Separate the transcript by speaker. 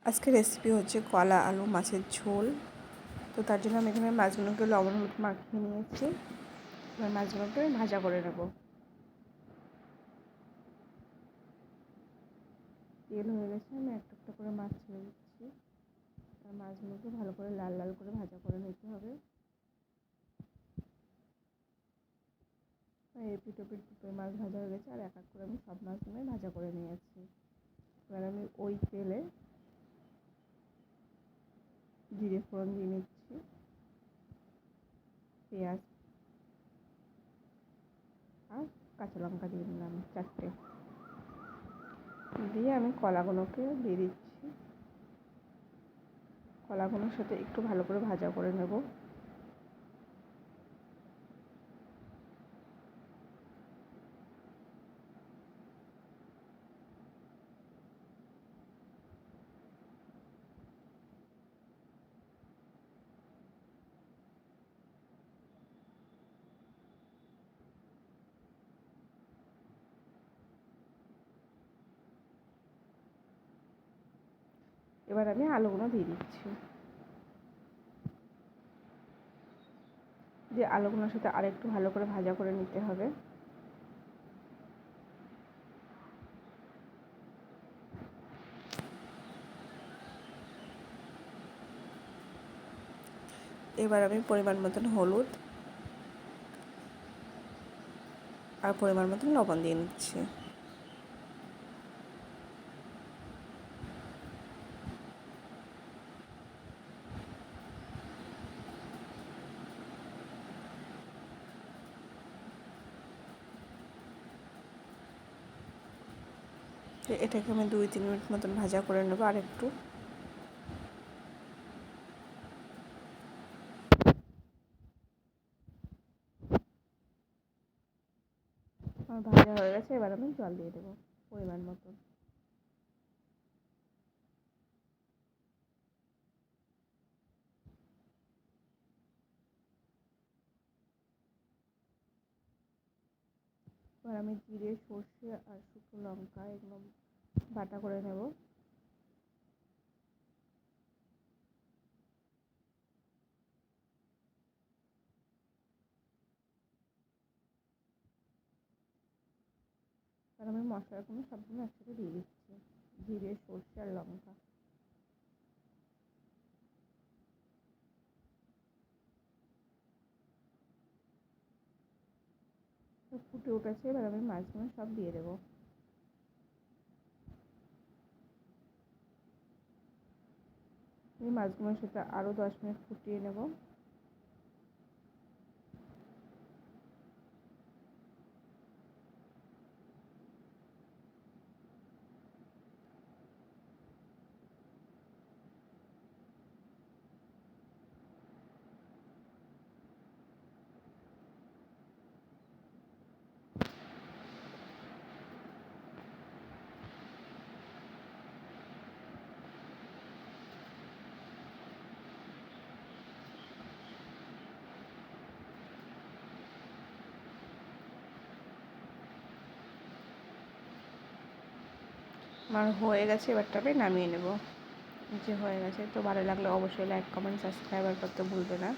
Speaker 1: আজকে রেসিপি হচ্ছে কলা আলু মাছের ঝোল। তো তার জন্য আমি এখানে মাছগুলোকে লবণ হলুদ মাখিয়ে নিয়েছি। এবার মাছগুলোকে ভাজা করে নেব। তেল হয়ে গেছে, আমি একটা একটা করে মাছ ছেড়ে দিচ্ছি। আর মাছগুলোকে ভালো করে লাল লাল করে ভাজা করে নিতে হবে। এপিট ওপিট দুটো মাছ ভাজা হয়ে গেছে, আর এক এক করে আমি সব মাছগুলো ভাজা করে নিয়েছি। এবার আমি ওই তেলে জিরে ফোড়ন দিয়ে নিচ্ছি, পেঁয়াজ আর কাঁচা লঙ্কা দিয়ে দিলাম 4টে। দিয়ে আমি কলাগুলোকে দিয়ে দিচ্ছি। কলাগুলোর সাথে একটু ভালো করে ভাজা করে নেব। এবার আমি আলুগুলো দিয়ে দিচ্ছি। দিয়ে আলুগুলোর সাথে আরেকটু ভালো করে ভাজা করে নিতে হবে। এবার আমি পরিমাণ মতন হলুদ আর পরিমাণ মতন লবণ দিয়ে নিচ্ছি। এটাকে আমি 2-3 মিনিট মতন ভাজা করে নেব আর একটু। আমার ভাজা হয়ে গেছে, এবার আমি জল দিয়ে দেবো পরিমাণ মতন। এবার আমি জিরে সর্ষে আর শুকনো লঙ্কা এগুলো বাটা করে নেব। আর আমি মশলাগুলো সবগুলো একসাথে দিয়ে দিচ্ছি, জিরে সর্ষে আর লঙ্কা। ফুটে উঠেছে, এবার আমি মাছগুলো সব দিয়ে দেবো। এই মাছগুলোর সাথে আরও 10 মিনিট ফুটিয়ে নেব। আমার হয়ে গেছে, এবারটা আমি নামিয়ে নেব। যে হয়ে গেছে, তো ভালো লাগলে অবশ্যই লাইক কমেন্ট সাবস্ক্রাইব করতে ভুলবে না।